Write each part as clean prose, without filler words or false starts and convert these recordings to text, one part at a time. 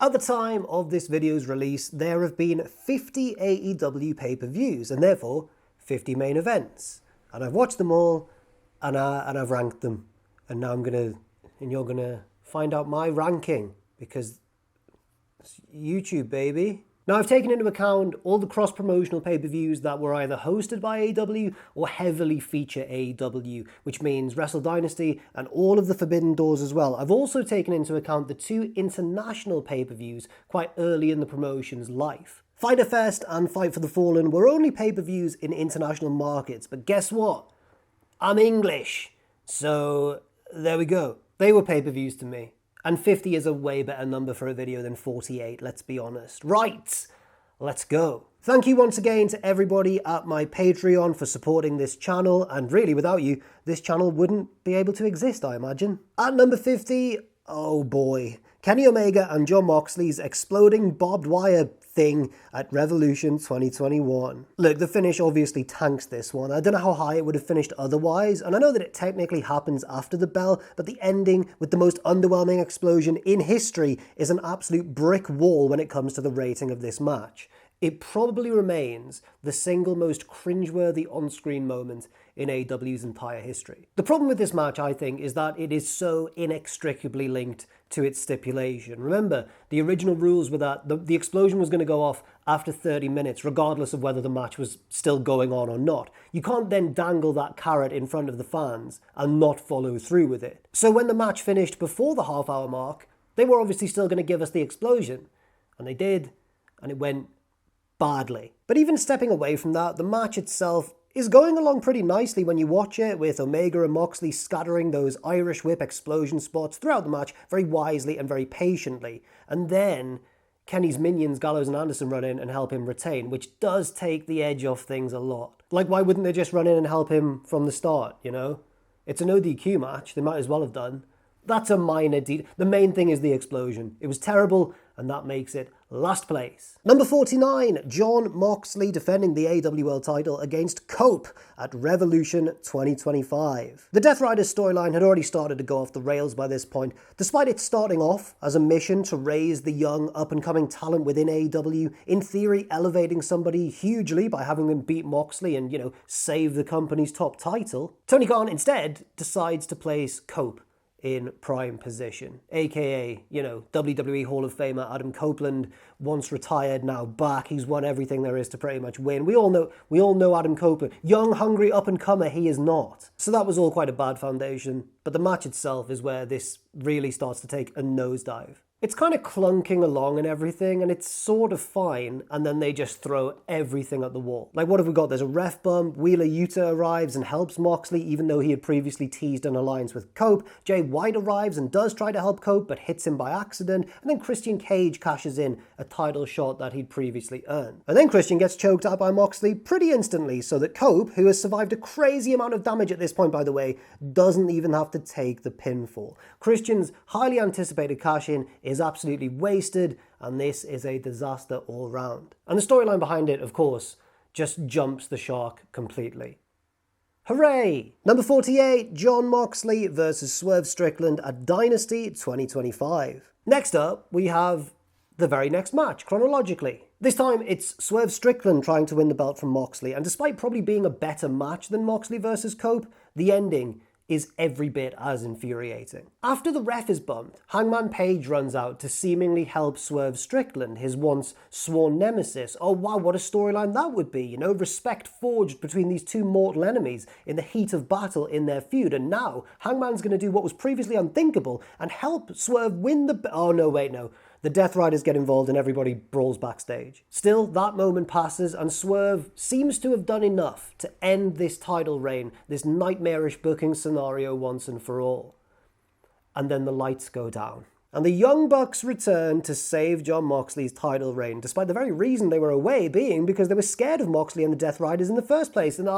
At the time of this video's release, there have been 50 AEW pay-per-views, and therefore 50 main events. And I've watched them all, and I've ranked them. And now you're gonna find out my ranking, because it's YouTube, baby. Now, I've taken into account all the cross-promotional pay-per-views that were either hosted by AEW or heavily feature AEW, which means Wrestle Dynasty and all of the Forbidden Doors as well. I've also taken into account the 2 international pay-per-views quite early in the promotion's life. Fyter Fest and Fight for the Fallen were only pay-per-views in international markets, but guess what? I'm English, so there we go. They were pay-per-views to me. And 50 is a way better number for a video than 48, let's be honest. Right, let's go. Thank you once again to everybody at my Patreon for supporting this channel, and really without you, this channel wouldn't be able to exist, I imagine. At number 50, oh boy, Kenny Omega and Jon Moxley's exploding barbed wire thing at Revolution 2021. Look, the finish obviously tanks this one. I don't know how high it would have finished otherwise, and I know that it technically happens after the bell, but the ending with the most underwhelming explosion in history is an absolute brick wall when it comes to the rating of this match. It probably remains the single most cringeworthy on-screen moment in AEW's entire history. The problem with this match, I think, is that it is so inextricably linked to its stipulation. Remember, the original rules were that the explosion was going to go off after 30 minutes, regardless of whether the match was still going on or not. You can't then dangle that carrot in front of the fans and not follow through with it. So when the match finished before the half-hour mark, they were obviously still going to give us the explosion. And they did, and it went badly. But even stepping away from that, the match itself is going along pretty nicely when you watch it, with Omega and Moxley scattering those Irish whip explosion spots throughout the match very wisely and very patiently. And then Kenny's minions, Gallows and Anderson, run in and help him retain, which does take the edge off things a lot. Like, why wouldn't they just run in and help him from the start, you know? It's a no DQ match, they might as well have done. That's a minor detail. The main thing is the explosion. It was terrible, and that makes it last place. Number 49, Jon Moxley defending the AEW World title against Cope at Revolution 2025. The Death Riders storyline had already started to go off the rails by this point, despite it starting off as a mission to raise the young up-and-coming talent within AEW, in theory elevating somebody hugely by having them beat Moxley and, save the company's top title. Tony Khan instead decides to place Cope in prime position, aka, WWE Hall of Famer Adam Copeland, once retired, now back. He's won everything there is to pretty much win. We all know Adam Copeland. Young, hungry, up-and-comer, he is not. So that was all quite a bad foundation, but the match itself is where this really starts to take a nosedive. It's kind of clunking along and everything, and it's sort of fine, and then they just throw everything at the wall. Like, what have we got? There's a ref bump, Wheeler Yuta arrives and helps Moxley, even though he had previously teased an alliance with Cope. Jay White arrives and does try to help Cope, but hits him by accident, and then Christian Cage cashes in a title shot that he'd previously earned. And then Christian gets choked out by Moxley pretty instantly, so that Cope, who has survived a crazy amount of damage at this point, by the way, doesn't even have to take the pinfall. Christian's highly anticipated cash-in is absolutely wasted, and this is a disaster all round. And the storyline behind it, of course, just jumps the shark completely. Hooray! Number 48, Jon Moxley versus Swerve Strickland at Dynasty 2025. Next up, we have the very next match, chronologically. This time, it's Swerve Strickland trying to win the belt from Moxley, and despite probably being a better match than Moxley versus Cope, the ending is every bit as infuriating. After the ref is bumped, Hangman Page runs out to seemingly help Swerve Strickland, his once sworn nemesis. Oh wow, what a storyline that would be, respect forged between these two mortal enemies in the heat of battle in their feud, and now Hangman's going to do what was previously unthinkable and help Swerve win the... Oh no, wait, no. The Death Riders get involved and everybody brawls backstage. Still, that moment passes and Swerve seems to have done enough to end this title reign, this nightmarish booking scenario once and for all. And then the lights go down. And the Young Bucks return to save Jon Moxley's title reign, despite the very reason they were away being because they were scared of Moxley and the Death Riders in the first place. And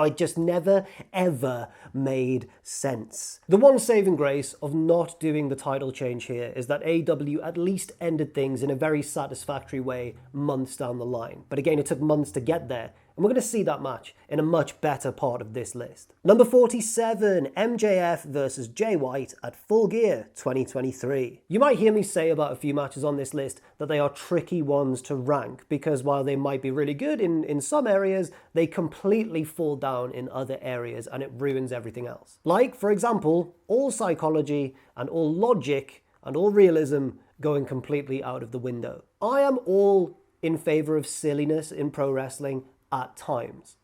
it just never, ever made sense. The one saving grace of not doing the title change here is that AEW at least ended things in a very satisfactory way months down the line. But again, it took months to get there, And we're going to see that match in a much better part of this list. Number 47, MJF versus Jay White at Full Gear 2023. You might hear me say about a few matches on this list that they are tricky ones to rank because while they might be really good in some areas, they completely fall down in other areas and it ruins everything else. Like, for example, all psychology and all logic and all realism going completely out of the window. I am all in favor of silliness in pro wrestling at times.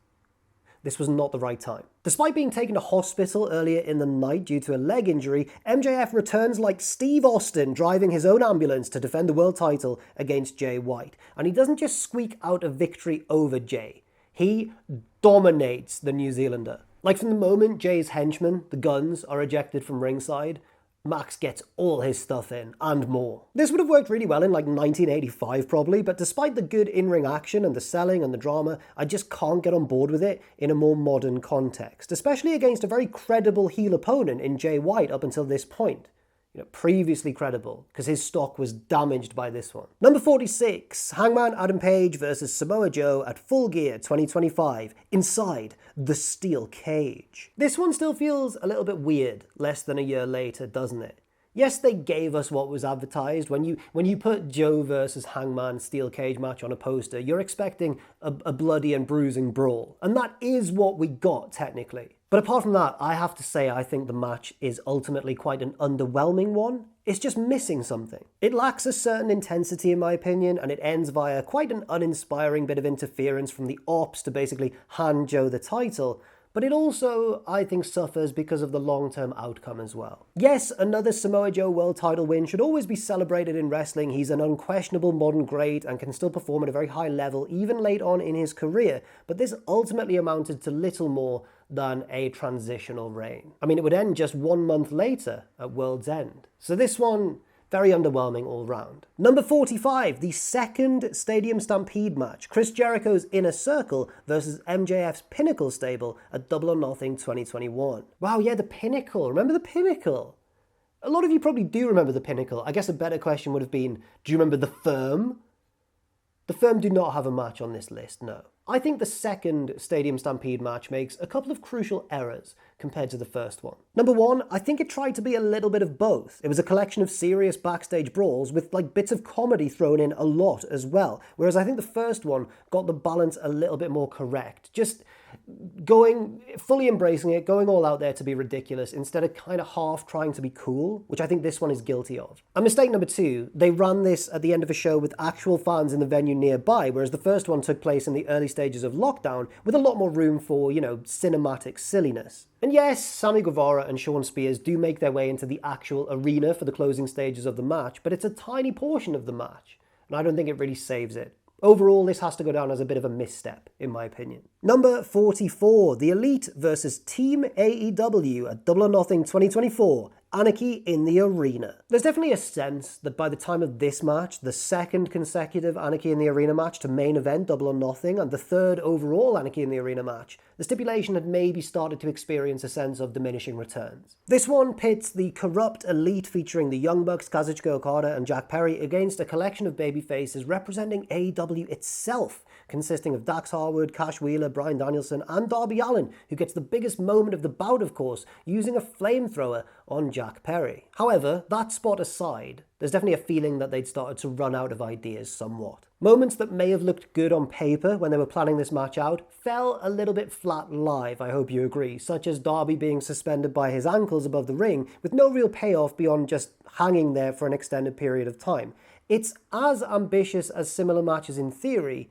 This was not the right time. Despite being taken to hospital earlier in the night due to a leg injury, MJF returns like Steve Austin driving his own ambulance to defend the world title against Jay White. And he doesn't just squeak out a victory over Jay. He dominates the New Zealander. Like from the moment Jay's henchmen, the Guns, are ejected from ringside, Max gets all his stuff in, and more. This would have worked really well in like 1985 probably, but despite the good in-ring action and the selling and the drama, I just can't get on board with it in a more modern context, especially against a very credible heel opponent in Jay White up until this point. Previously credible, because his stock was damaged by this one. Number 46, Hangman Adam Page versus Samoa Joe at Full Gear 2025, inside the steel cage. This one still feels a little bit weird, less than a year later, doesn't it? Yes, they gave us what was advertised. When you put Joe versus Hangman steel cage match on a poster, you're expecting a bloody and bruising brawl. And that is what we got, technically. But apart from that, I have to say I think the match is ultimately quite an underwhelming one. It's just missing something. It lacks a certain intensity in my opinion, and it ends via quite an uninspiring bit of interference from the Ops to basically hand Joe the title. But it also, I think, suffers because of the long-term outcome as well. Yes, another Samoa Joe world title win should always be celebrated in wrestling. He's an unquestionable modern great and can still perform at a very high level, even late on in his career. But this ultimately amounted to little more than a transitional reign. I mean, it would end just 1 month later at World's End. So this one, very underwhelming all round. Number 45, the second Stadium Stampede match. Chris Jericho's Inner Circle versus MJF's Pinnacle stable at Double or Nothing 2021. Wow, yeah, the Pinnacle. Remember the Pinnacle? A lot of you probably do remember the Pinnacle. I guess a better question would have been, do you remember the Firm? The Firm do not have a match on this list, no. I think the second Stadium Stampede match makes a couple of crucial errors compared to the first one. Number one, I think it tried to be a little bit of both. It was a collection of serious backstage brawls with like bits of comedy thrown in a lot as well, whereas I think the first one got the balance a little bit more correct. Just fully embracing it, going all out there to be ridiculous instead of kind of half trying to be cool, which I think this one is guilty of. And mistake number two, they ran this at the end of a show with actual fans in the venue nearby, whereas the first one took place in the early stages of lockdown with a lot more room for, cinematic silliness. And yes, Sammy Guevara and Shawn Spears do make their way into the actual arena for the closing stages of the match, but it's a tiny portion of the match, and I don't think it really saves it. Overall, this has to go down as a bit of a misstep, in my opinion. Number 44, The Elite versus Team AEW at Double or Nothing 2024, Anarchy in the Arena. There's definitely a sense that by the time of this match, the second consecutive Anarchy in the Arena match to main event Double or Nothing, and the third overall Anarchy in the Arena match, the stipulation had maybe started to experience a sense of diminishing returns. This one pits the corrupt Elite featuring the Young Bucks, Kazuchika Okada, and Jack Perry against a collection of babyfaces representing AEW itself, consisting of Dax Harwood, Cash Wheeler, Bryan Danielson, and Darby Allin, who gets the biggest moment of the bout, of course, using a flamethrower on Jack Perry. However, that spot aside, there's definitely a feeling that they'd started to run out of ideas somewhat. Moments that may have looked good on paper when they were planning this match out fell a little bit flat live, I hope you agree, such as Darby being suspended by his ankles above the ring with no real payoff beyond just hanging there for an extended period of time. It's as ambitious as similar matches in theory,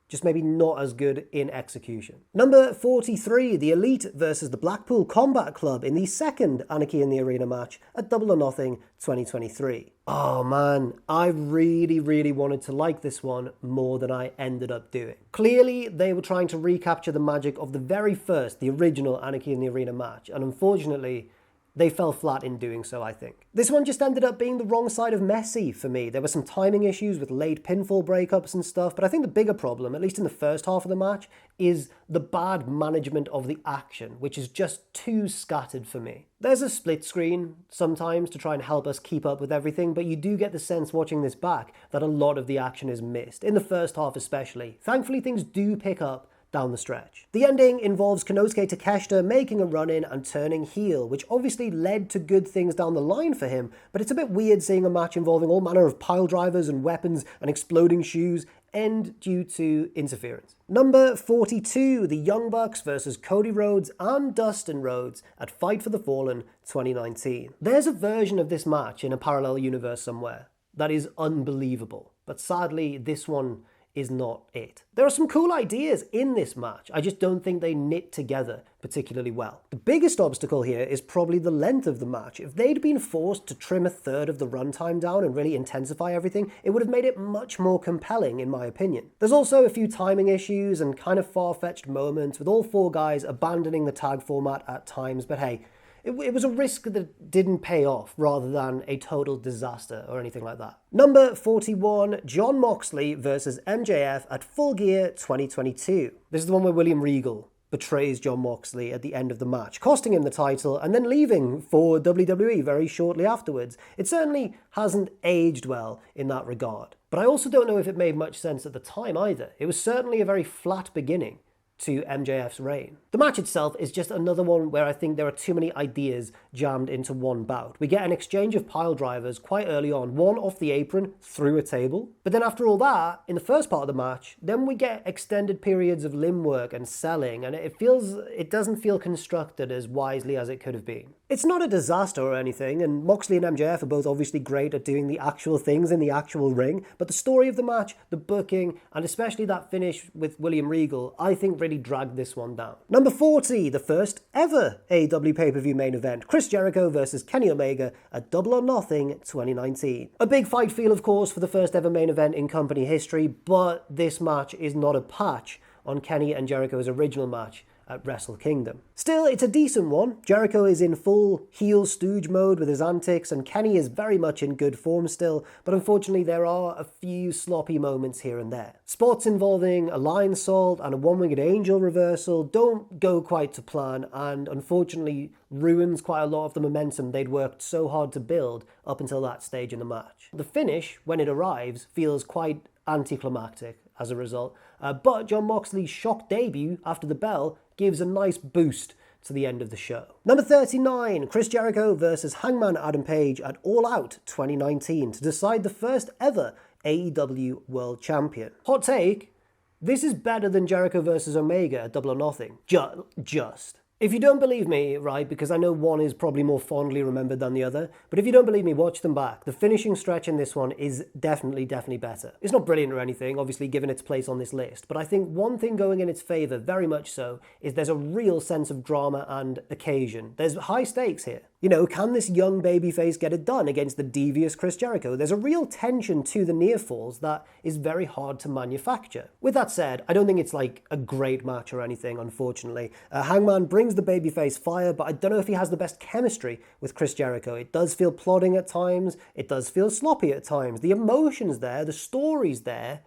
just maybe not as good in execution. Number 43, The Elite versus the Blackpool Combat Club in the second Anarchy in the Arena match at Double or Nothing 2023. Oh man, I really wanted to like this one more than I ended up doing. Clearly, they were trying to recapture the magic of the very first, the original Anarchy in the Arena match, and unfortunately, they fell flat in doing so, I think. This one just ended up being the wrong side of messy for me. There were some timing issues with late pinfall breakups and stuff, but I think the bigger problem, at least in the first half of the match, is the bad management of the action, which is just too scattered for me. There's a split screen sometimes to try and help us keep up with everything, but you do get the sense watching this back that a lot of the action is missed, in the first half especially. Thankfully, things do pick up down the stretch. The ending involves Konosuke Takeshita making a run-in and turning heel, which obviously led to good things down the line for him, but it's a bit weird seeing a match involving all manner of pile drivers and weapons and exploding shoes end due to interference. Number 42, the Young Bucks versus Cody Rhodes and Dustin Rhodes at Fight for the Fallen 2019. There's a version of this match in a parallel universe somewhere that is unbelievable, but sadly this one is not it. There are some cool ideas in this match, I just don't think they knit together particularly well. The biggest obstacle here is probably the length of the match. If they'd been forced to trim a third of the runtime down and really intensify everything, it would have made it much more compelling in my opinion. There's also a few timing issues and kind of far-fetched moments with all four guys abandoning the tag format at times, but hey, it was a risk that didn't pay off rather than a total disaster or anything like that. Number 41, Jon Moxley versus MJF at Full Gear 2022. This is the one where William Regal betrays Jon Moxley at the end of the match, costing him the title and then leaving for WWE very shortly afterwards. It certainly hasn't aged well in that regard. But I also don't know if it made much sense at the time either. It was certainly a very flat beginning to MJF's reign. The match itself is just another one where I think there are too many ideas jammed into one bout. We get an exchange of pile drivers quite early on, one off the apron through a table, but then after all that, in the first part of the match, then we get extended periods of limb work and selling, and it doesn't feel constructed as wisely as it could have been. It's not a disaster or anything, and Moxley and MJF are both obviously great at doing the actual things in the actual ring, but the story of the match, the booking, and especially that finish with William Regal, I think really dragged this one down. Number 40, the first ever AEW pay-per-view main event, Chris Jericho versus Kenny Omega at Double or Nothing 2019. A big fight feel, of course, for the first ever main event in company history, but this match is not a patch on Kenny and Jericho's original match at Wrestle Kingdom. Still, it's a decent one. Jericho is in full heel stooge mode with his antics, and Kenny is very much in good form still, but unfortunately there are a few sloppy moments here and there. Spots involving a lion salt and a one-winged angel reversal don't go quite to plan, and unfortunately ruins quite a lot of the momentum they'd worked so hard to build up until that stage in the match. The finish, when it arrives, feels quite anticlimactic as a result, but Jon Moxley's shock debut after the bell gives a nice boost to the end of the show. Number 39, Chris Jericho versus Hangman Adam Page at All Out 2019 to decide the first ever AEW World Champion. Hot take, this is better than Jericho versus Omega at Double or Nothing. Just. If you don't believe me, right, because I know one is probably more fondly remembered than the other, but if you don't believe me, watch them back. The finishing stretch in this one is definitely better. It's not brilliant or anything, obviously given its place on this list, but I think one thing going in its favour, very much so, is there's a real sense of drama and occasion. There's high stakes here. You know, can this young babyface get it done against the devious Chris Jericho? There's a real tension to the near falls that is very hard to manufacture. With that said, I don't think it's like a great match or anything, unfortunately. Hangman brings the babyface fire, but I don't know if he has the best chemistry with Chris Jericho. It does feel plodding at times, it does feel sloppy at times. The emotion's there, the story's there,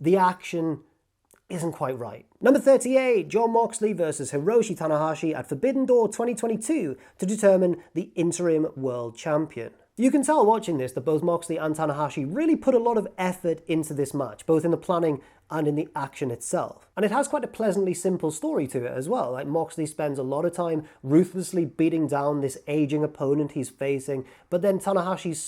the action isn't quite right. Number 38, Jon Moxley versus Hiroshi Tanahashi at Forbidden Door 2022 to determine the interim world champion. You can tell watching this that both Moxley and Tanahashi really put a lot of effort into this match, both in the planning and in the action itself. And it has quite a pleasantly simple story to it as well. Like Moxley spends a lot of time ruthlessly beating down this aging opponent he's facing, but then Tanahashi's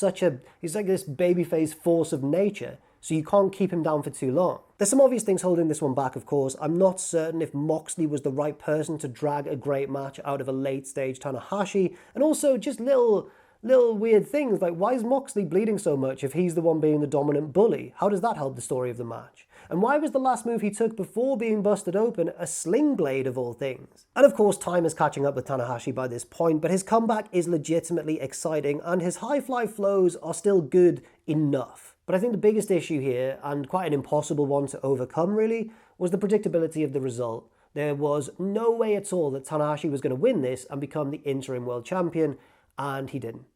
he's like this babyface force of nature, so you can't keep him down for too long. There's some obvious things holding this one back, of course. I'm not certain if Moxley was the right person to drag a great match out of a late stage Tanahashi, and also just little weird things like, why is Moxley bleeding so much if he's the one being the dominant bully? How does that help the story of the match? And why was the last move he took before being busted open a sling blade of all things? And of course, time is catching up with Tanahashi by this point, but his comeback is legitimately exciting and his high fly flows are still good enough. But I think the biggest issue here, and quite an impossible one to overcome really, was the predictability of the result. There was no way at all that Tanahashi was going to win this and become the interim world champion, and he didn't.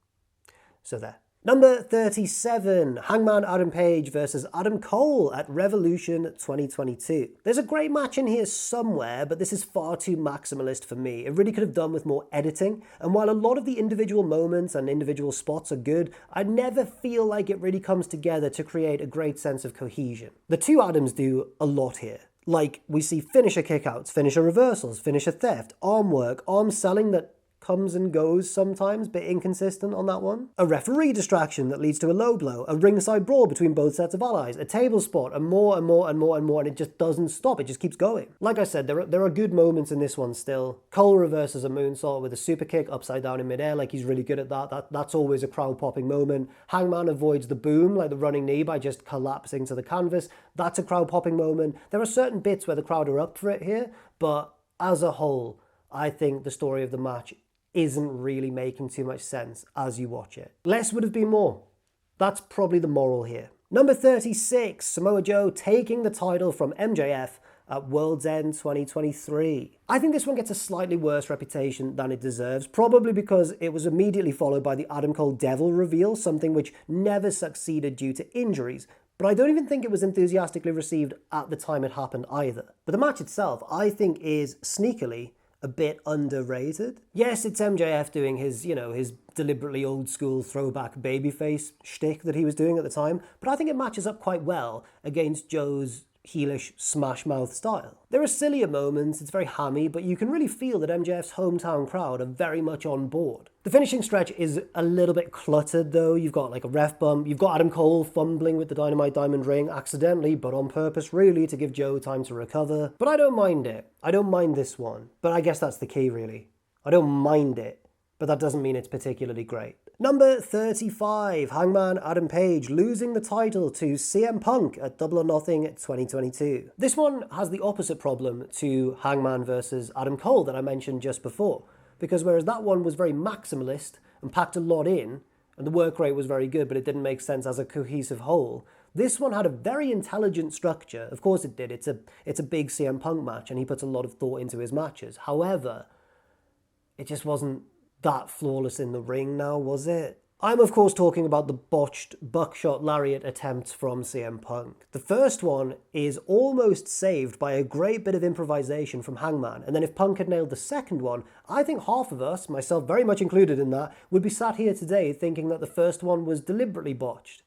So there. Number 37, Hangman Adam Page versus Adam Cole at Revolution 2022. There's a great match in here somewhere, but this is far too maximalist for me. It really could have done with more editing, and while a lot of the individual moments and individual spots are good, I never feel like it really comes together to create a great sense of cohesion. The two Adams do a lot here. Like, we see finisher kickouts, finisher reversals, finisher theft, arm work, arm selling that comes and goes sometimes, bit inconsistent on that one. A referee distraction that leads to a low blow, a ringside brawl between both sets of allies, a table spot, and more and more and more and more, and it just doesn't stop, it just keeps going. Like I said, there are good moments in this one still. Cole reverses a moonsault with a super kick upside down in midair, like he's really good at that. That's always a crowd-popping moment. Hangman avoids the boom, like the running knee, by just collapsing to the canvas. That's a crowd-popping moment. There are certain bits where the crowd are up for it here, but as a whole, I think the story of the match isn't really making too much sense as you watch it. Less would have been more. That's probably the moral here. Number 36, Samoa Joe taking the title from MJF at World's End 2023. I think this one gets a slightly worse reputation than it deserves, probably because it was immediately followed by the Adam Cole Devil reveal, something which never succeeded due to injuries. But I don't even think it was enthusiastically received at the time it happened either. But the match itself, I think, is sneakily a bit underrated. Yes, it's MJF doing his, his deliberately old school throwback babyface shtick that he was doing at the time, but I think it matches up quite well against Joe's heelish smash mouth style. There are sillier moments, it's very hammy, but you can really feel that MJF's hometown crowd are very much on board. The finishing stretch is a little bit cluttered though. You've got like a ref bump, you've got Adam Cole fumbling with the Dynamite Diamond ring, accidentally, but on purpose really, to give Joe time to recover. But I don't mind it. I don't mind this one. But I guess that's the key really. I don't mind it, but that doesn't mean it's particularly great. Number 35, Hangman Adam Page losing the title to CM Punk at Double or Nothing 2022. This one has the opposite problem to Hangman versus Adam Cole that I mentioned just before, because whereas that one was very maximalist and packed a lot in, and the work rate was very good, but it didn't make sense as a cohesive whole, this one had a very intelligent structure. Of course it did. It's a big CM Punk match, and he puts a lot of thought into his matches. However, it just wasn't that flawless in the ring now, was it? I'm of course talking about the botched buckshot lariat attempts from CM Punk. The first one is almost saved by a great bit of improvisation from Hangman, and then if Punk had nailed the second one, I think half of us, myself very much included in that, would be sat here today thinking that the first one was deliberately botched.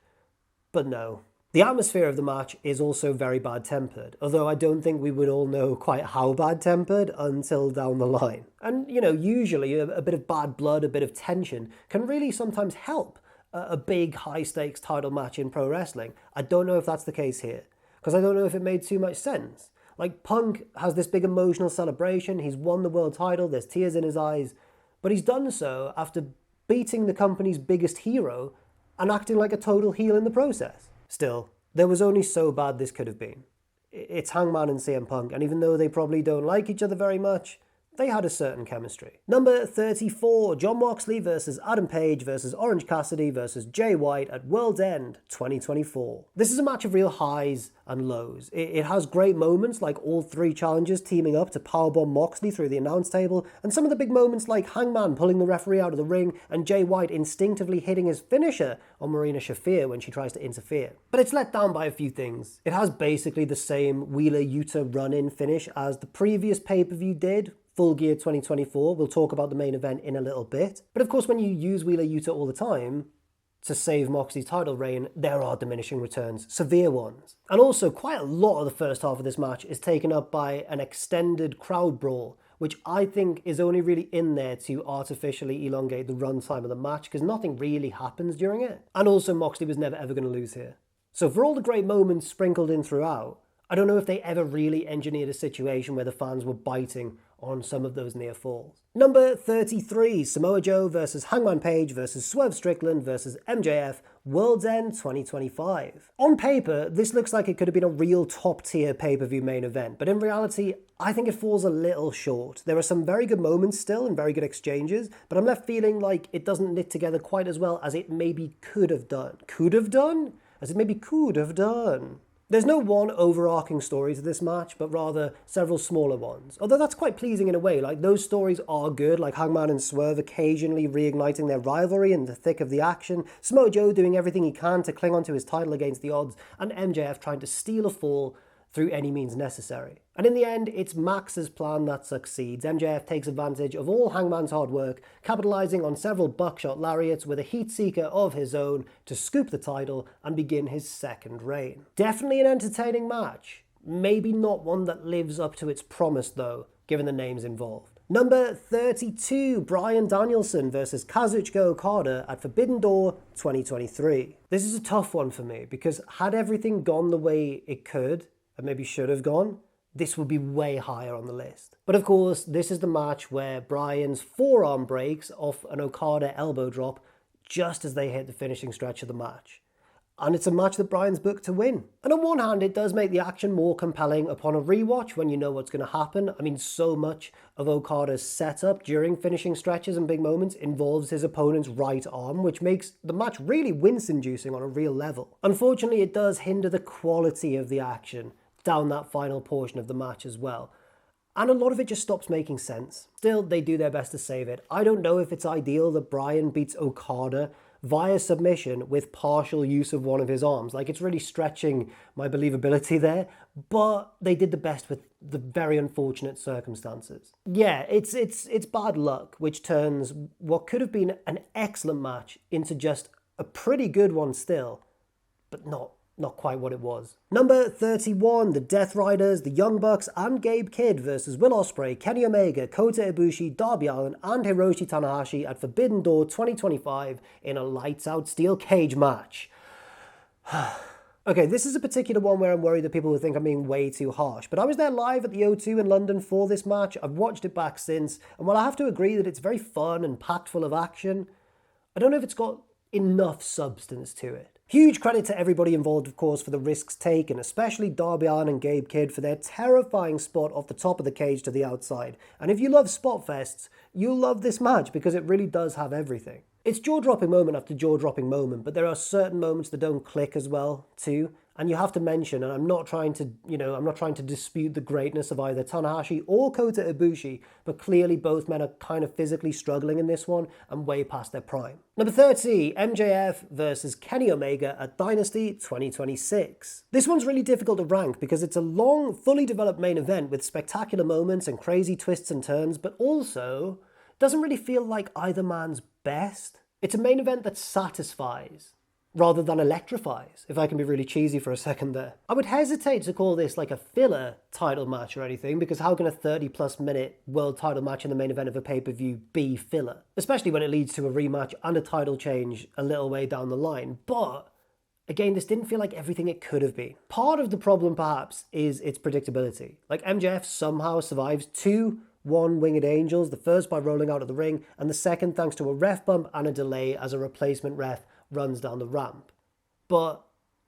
But no. The atmosphere of the match is also very bad-tempered, although I don't think we would all know quite how bad-tempered until down the line. And, usually a bit of bad blood, a bit of tension can really sometimes help a big high-stakes title match in pro wrestling. I don't know if that's the case here, because I don't know if it made too much sense. Like, Punk has this big emotional celebration, he's won the world title, there's tears in his eyes, but he's done so after beating the company's biggest hero and acting like a total heel in the process. Still, there was only so bad this could have been. It's Hangman and CM Punk, and even though they probably don't like each other very much, they had a certain chemistry. Number 34, Jon Moxley versus Adam Page versus Orange Cassidy versus Jay White at World's End 2024. This is a match of real highs and lows. It has great moments like all three challengers teaming up to powerbomb Moxley through the announce table, and some of the big moments like Hangman pulling the referee out of the ring and Jay White instinctively hitting his finisher on Marina Shafir when she tries to interfere. But it's let down by a few things. It has basically the same Wheeler Yuta run-in finish as the previous pay-per-view did, Full Gear 2024. We'll talk about the main event in a little bit. But of course, when you use Wheeler Yuta all the time to save Moxley's title reign, there are diminishing returns, severe ones. And also, quite a lot of the first half of this match is taken up by an extended crowd brawl, which I think is only really in there to artificially elongate the runtime of the match, because nothing really happens during it. And also, Moxley was never ever going to lose here. So for all the great moments sprinkled in throughout, I don't know if they ever really engineered a situation where the fans were biting on some of those near falls. Number 33, Samoa Joe versus Hangman Page versus Swerve Strickland versus MJF, World's End 2025. On paper, this looks like it could have been a real top-tier pay-per-view main event, but in reality, I think it falls a little short. There are some very good moments still and very good exchanges, but I'm left feeling like it doesn't knit together quite as well as it maybe could have done. Could have done? As it maybe could have done. There's no one overarching story to this match, but rather several smaller ones. Although that's quite pleasing in a way, like those stories are good, like Hangman and Swerve occasionally reigniting their rivalry in the thick of the action, Samoa Joe doing everything he can to cling onto his title against the odds, and MJF trying to steal a fall through any means necessary. And in the end, it's Max's plan that succeeds. MJF takes advantage of all Hangman's hard work, capitalizing on several buckshot lariats with a heat seeker of his own to scoop the title and begin his second reign. Definitely an entertaining match, Maybe not one that lives up to its promise though, given the names involved. Number 32, Bryan Danielson versus Kazuchika Okada at Forbidden Door 2023. This is a tough one for me because had everything gone the way it could, and maybe should have gone, this would be way higher on the list. But of course, this is the match where Bryan's forearm breaks off an Okada elbow drop just as they hit the finishing stretch of the match. And it's a match that Bryan's booked to win. And on one hand, it does make the action more compelling upon a rewatch when you know what's going to happen. I mean, so much of Okada's setup during finishing stretches and big moments involves his opponent's right arm, which makes the match really wince-inducing on a real level. Unfortunately, it does hinder the quality of the action down that final portion of the match as well. And a lot of it just stops making sense. Still, they do their best to save it. I don't know if it's ideal that Bryan beats Okada via submission with partial use of one of his arms. Like, it's really stretching my believability there, but they did the best with the very unfortunate circumstances. Yeah, it's bad luck, which turns what could have been an excellent match into just a pretty good one still, but not quite what it was. Number 31, the Death Riders, the Young Bucks, and Gabe Kidd versus Will Ospreay, Kenny Omega, Kota Ibushi, Darby Allin, and Hiroshi Tanahashi at Forbidden Door 2025 in a lights-out steel cage match. Okay, this is a particular one where I'm worried that people will think I'm being way too harsh, but I was there live at the O2 in London for this match. I've watched it back since, and while I have to agree that it's very fun and packed full of action, I don't know if it's got enough substance to it. Huge credit to everybody involved, of course, for the risks taken, especially Darby Allin and Gabe Kidd for their terrifying spot off the top of the cage to the outside. And if you love spot fests, you'll love this match because it really does have everything. It's jaw-dropping moment after jaw-dropping moment, but there are certain moments that don't click as well, too. And you have to mention, and I'm not trying to dispute the greatness of either Tanahashi or Kota Ibushi, but clearly both men are kind of physically struggling in this one and way past their prime. Number 30, MJF versus Kenny Omega at Dynasty 2026. This one's really difficult to rank because it's a long, fully developed main event with spectacular moments and crazy twists and turns, but also doesn't really feel like either man's best. It's a main event that satisfies rather than electrifies, if I can be really cheesy for a second there. I would hesitate to call this like a filler title match or anything, because how can a 30-plus minute world title match in the main event of a pay-per-view be filler? Especially when it leads to a rematch and a title change a little way down the line. But again, this didn't feel like everything it could have been. Part of the problem, perhaps, is its predictability. Like, MJF somehow survives two one-winged angels, the first by rolling out of the ring, and the second thanks to a ref bump and a delay as a replacement ref runs down the ramp. But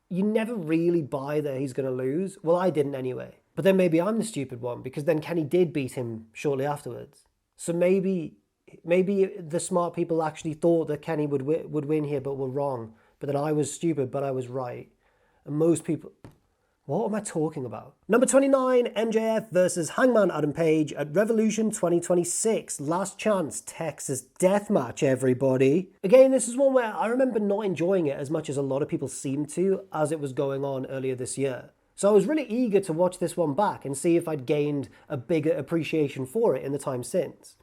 you never really buy that he's going to lose. Well, I didn't anyway. But then maybe I'm the stupid one, because then Kenny did beat him shortly afterwards. So maybe the smart people actually thought that Kenny would win here, but were wrong. But then I was stupid, but I was right. And most people... What am I talking about? Number 29, MJF versus Hangman Adam Page at Revolution 2026. Last chance Texas deathmatch, everybody. Again, this is one where I remember not enjoying it as much as a lot of people seemed to as it was going on earlier this year. So I was really eager to watch this one back and see if I'd gained a bigger appreciation for it in the time since.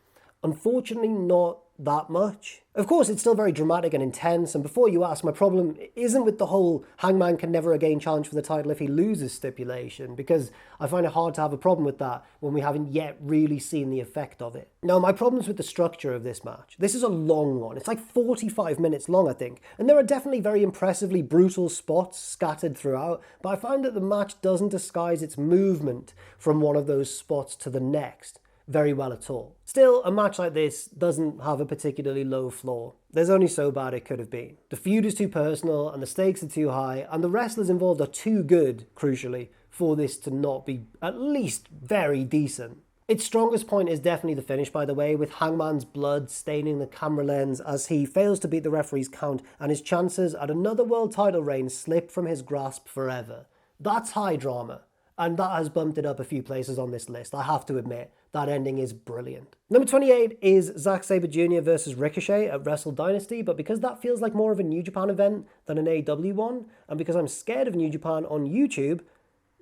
Unfortunately, not that much. Of course, it's still very dramatic and intense, and before you ask, my problem isn't with the whole Hangman can never again challenge for the title if he loses stipulation, because I find it hard to have a problem with that when we haven't yet really seen the effect of it. No, my problem's with the structure of this match. This is a long one. It's like 45 minutes long, I think, and there are definitely very impressively brutal spots scattered throughout, but I find that the match doesn't disguise its movement from one of those spots to the next very well at all. Still, a match like this doesn't have a particularly low floor. There's only so bad it could have been. The feud is too personal and the stakes are too high, and the wrestlers involved are too good, crucially, for this to not be at least very decent. Its strongest point is definitely the finish, by the way, with Hangman's blood staining the camera lens as he fails to beat the referee's count and his chances at another world title reign slip from his grasp forever. That's high drama, and that has bumped it up a few places on this list, I have to admit. That ending is brilliant. Number 28 is Zack Sabre Jr. versus Ricochet at Wrestle Dynasty, but because that feels like more of a New Japan event than an AEW one, and because I'm scared of New Japan on YouTube,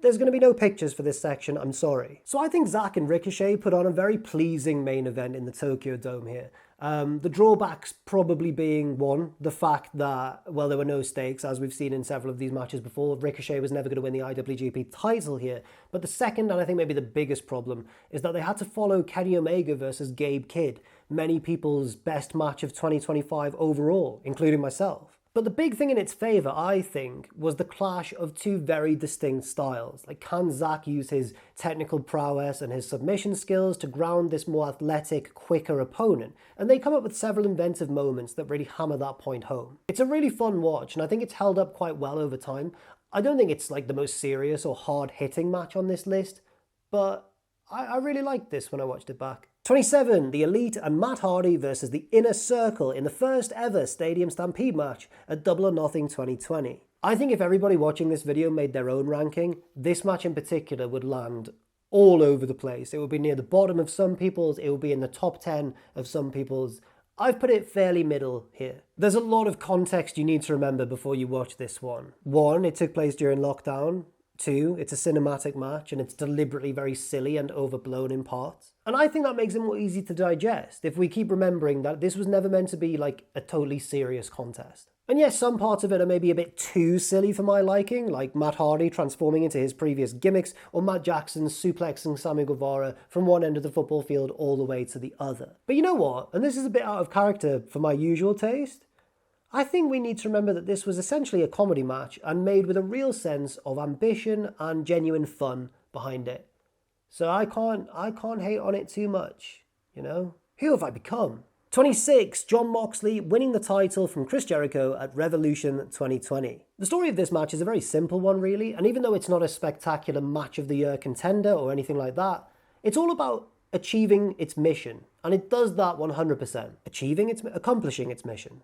there's going to be no pictures for this section, I'm sorry. So I think Zack and Ricochet put on a very pleasing main event in the Tokyo Dome here. The drawbacks probably being, one, the fact that, well, there were no stakes, as we've seen in several of these matches before. Ricochet was never going to win the IWGP title here. But the second, and I think maybe the biggest problem, is that they had to follow Kenny Omega versus Gabe Kidd, many people's best match of 2025 overall, including myself. But the big thing in its favour, I think, was the clash of two very distinct styles. Like, can Zack use his technical prowess and his submission skills to ground this more athletic, quicker opponent? And they come up with several inventive moments that really hammer that point home. It's a really fun watch, and I think it's held up quite well over time. I don't think it's like the most serious or hard-hitting match on this list, but I really liked this when I watched it back. 27, The Elite and Matt Hardy versus the Inner Circle in the first ever Stadium Stampede match at Double or Nothing 2020. I think if everybody watching this video made their own ranking, this match in particular would land all over the place. It would be near the bottom of some people's, it would be in the top 10 of some people's. I've put it fairly middle here. There's a lot of context you need to remember before you watch this one. 1, it took place during lockdown. 2, it's a cinematic match and it's deliberately very silly and overblown in parts. And I think that makes it more easy to digest if we keep remembering that this was never meant to be like a totally serious contest. And yes, some parts of it are maybe a bit too silly for my liking, like Matt Hardy transforming into his previous gimmicks, or Matt Jackson suplexing Sammy Guevara from one end of the football field all the way to the other. But you know what? And this is a bit out of character for my usual taste. I think we need to remember that this was essentially a comedy match and made with a real sense of ambition and genuine fun behind it. So I can't hate on it too much, you know? Who have I become? 26, Jon Moxley winning the title from Chris Jericho at Revolution 2020. The story of this match is a very simple one, really, and even though it's not a spectacular match of the year contender or anything like that, it's all about achieving its mission, and it does that 100%. Accomplishing its mission.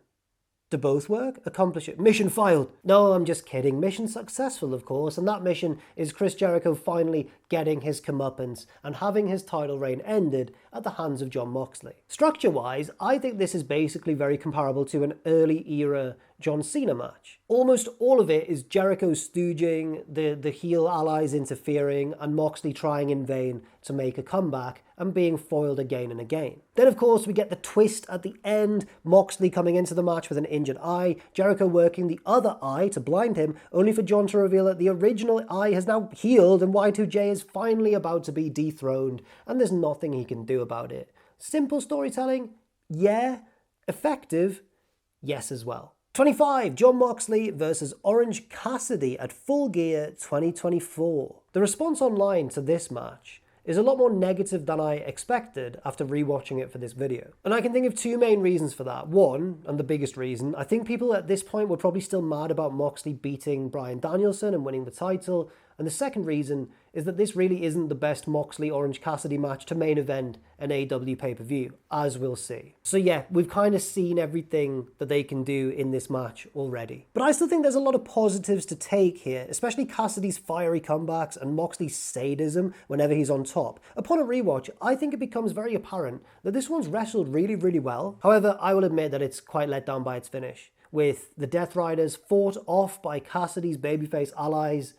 Do both work? Accomplish it. Mission failed. No, I'm just kidding. Mission successful, of course. And that mission is Chris Jericho finally getting his comeuppance and having his title reign ended at the hands of Jon Moxley. Structure-wise, I think this is basically very comparable to an early era John Cena match. Almost all of it is Jericho stooging, the heel allies interfering, and Moxley trying in vain to make a comeback and being foiled again and again. Then, of course, we get the twist at the end, Moxley coming into the match with an injured eye, Jericho working the other eye to blind him, only for John to reveal that the original eye has now healed and Y2J is finally about to be dethroned, and there's nothing he can do about it. Simple storytelling? Yeah. Effective? Yes as well. 25, Jon Moxley versus Orange Cassidy at Full Gear 2024. The response online to this match is a lot more negative than I expected after rewatching it for this video. And I can think of two main reasons for that. One, and the biggest reason, I think people at this point were probably still mad about Moxley beating Bryan Danielson and winning the title. And the second reason is that this really isn't the best Moxley-Orange Cassidy match to main event an AEW pay-per-view, as we'll see. So yeah, we've kind of seen everything that they can do in this match already. But I still think there's a lot of positives to take here, especially Cassidy's fiery comebacks and Moxley's sadism whenever he's on top. Upon a rewatch, I think it becomes very apparent that this one's wrestled really, really well. However, I will admit that it's quite let down by its finish, with the Death Riders fought off by Cassidy's babyface allies,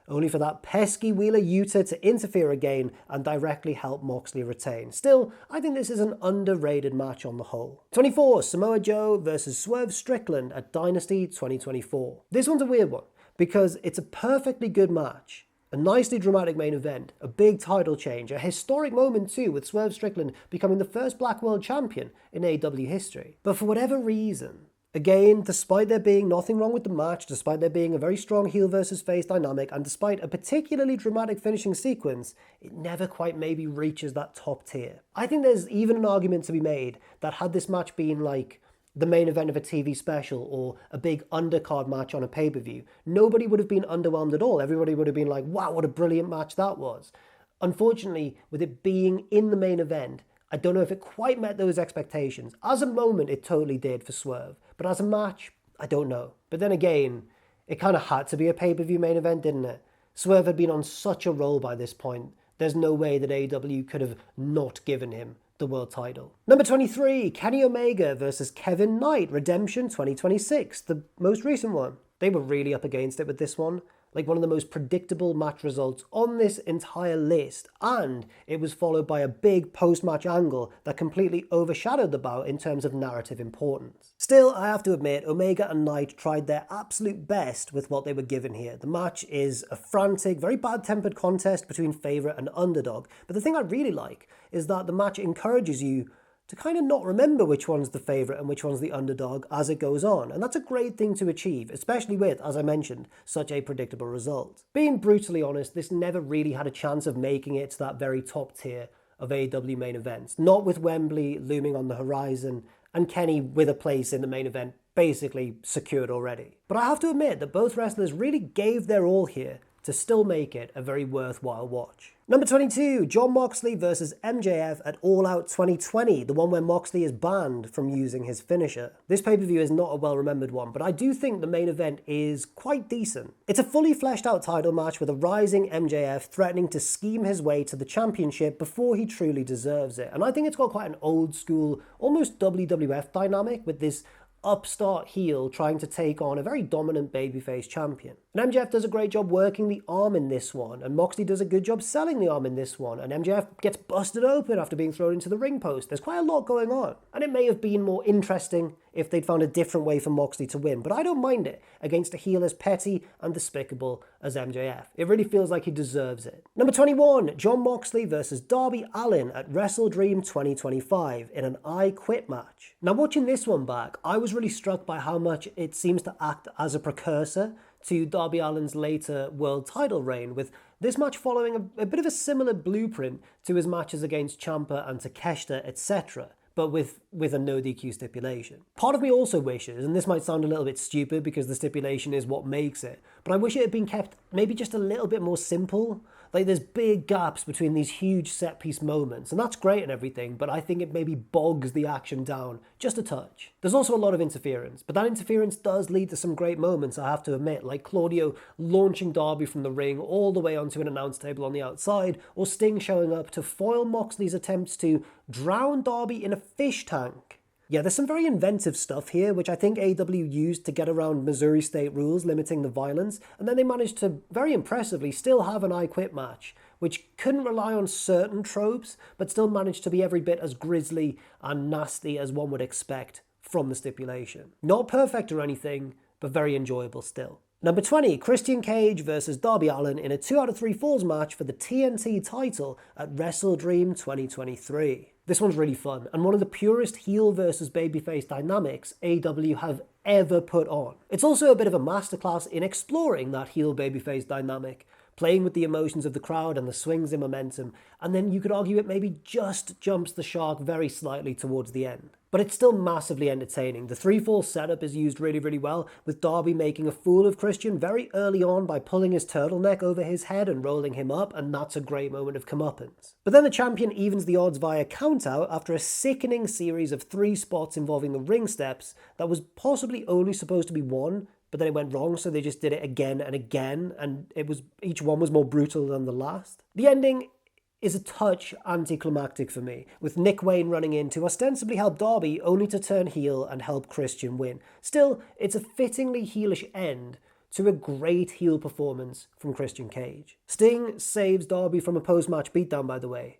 only for that pesky Wheeler Yuta to interfere again and directly help Moxley retain. Still, I think this is an underrated match on the whole. 24, Samoa Joe versus Swerve Strickland at Dynasty 2024. This one's a weird one, because it's a perfectly good match, a nicely dramatic main event, a big title change, a historic moment too, with Swerve Strickland becoming the first Black World Champion in AEW history. But for whatever reason, again, despite there being nothing wrong with the match, despite there being a very strong heel versus face dynamic, and despite a particularly dramatic finishing sequence, it never quite maybe reaches that top tier. I think there's even an argument to be made that had this match been like the main event of a TV special or a big undercard match on a pay-per-view, nobody would have been underwhelmed at all. Everybody would have been like, wow, what a brilliant match that was. Unfortunately, with it being in the main event, I don't know if it quite met those expectations. As a moment, it totally did for Swerve. But as a match, I don't know. But then again, it kind of had to be a pay-per-view main event, didn't it? Swerve had been on such a roll by this point. There's no way that AEW could have not given him the world title. Number 23, Kenny Omega versus Kevin Knight, Redemption 2026, the most recent one. They were really up against it with this one. like one of the most predictable match results on this entire list, and it was followed by a big post-match angle that completely overshadowed the bout in terms of narrative importance. Still, I have to admit, Omega and Knight tried their absolute best with what they were given here. The match is a frantic, very bad-tempered contest between favourite and underdog, but the thing I really like is that the match encourages you to kind of not remember which one's the favourite and which one's the underdog as it goes on. And that's a great thing to achieve, especially with, as I mentioned, such a predictable result. Being brutally honest, this never really had a chance of making it to that very top tier of AEW main events. Not with Wembley looming on the horizon and Kenny with a place in the main event basically secured already. But I have to admit that both wrestlers really gave their all here to still make it a very worthwhile watch. Number 22, Jon Moxley versus MJF at All Out 2020, the one where Moxley is banned from using his finisher. This pay-per-view is not a well-remembered one, but I do think the main event is quite decent. It's a fully fleshed out title match with a rising MJF threatening to scheme his way to the championship before he truly deserves it. And I think it's got quite an old school, almost WWF dynamic with this upstart heel trying to take on a very dominant babyface champion. And MJF does a great job working the arm in this one, and Moxley does a good job selling the arm in this one, and MJF gets busted open after being thrown into the ring post. There's quite a lot going on, and it may have been more interesting if they'd found a different way for Moxley to win, but I don't mind it against a heel as petty and despicable as MJF. It really feels like he deserves it. Number 21, Jon Moxley versus Darby Allin at WrestleDream 2025 in an I Quit match. Now watching this one back, I was really struck by how much it seems to act as a precursor to Darby Allin's later world title reign, with this match following a bit of a similar blueprint to his matches against Ciampa and Takeshita, etc., but with a no DQ stipulation. Part of me also wishes, and this might sound a little bit stupid because the stipulation is what makes it, but I wish it had been kept maybe just a little bit more simple. Like, there's big gaps between these huge set-piece moments, and that's great and everything, but I think it maybe bogs the action down just a touch. There's also a lot of interference, but that interference does lead to some great moments, I have to admit, like Claudio launching Darby from the ring all the way onto an announce table on the outside, or Sting showing up to foil Moxley's attempts to drown Darby in a fish tank. Yeah, there's some very inventive stuff here, which I think AEW used to get around Missouri state rules limiting the violence, and then they managed to, very impressively, still have an I Quit match, which couldn't rely on certain tropes, but still managed to be every bit as grisly and nasty as one would expect from the stipulation. Not perfect or anything, but very enjoyable still. Number 20, Christian Cage versus Darby Allin in a 2 out of 3 falls match for the TNT title at WrestleDream 2023. This one's really fun, and one of the purest heel versus babyface dynamics AEW have ever put on. It's also a bit of a masterclass in exploring that heel babyface dynamic, playing with the emotions of the crowd and the swings in momentum, and then you could argue it maybe just jumps the shark very slightly towards the end. But it's still massively entertaining. The 3-fall setup is used really, really well, with Darby making a fool of Christian very early on by pulling his turtleneck over his head and rolling him up, and that's a great moment of comeuppance. But then the champion evens the odds via countout after a sickening series of 3 spots involving the ring steps that was possibly only supposed to be 1, but then it went wrong, so they just did it again and again, and each one was more brutal than the last. The ending is a touch anticlimactic for me, with Nick Wayne running in to ostensibly help Darby, only to turn heel and help Christian win. Still, it's a fittingly heelish end to a great heel performance from Christian Cage. Sting saves Darby from a post-match beatdown, by the way.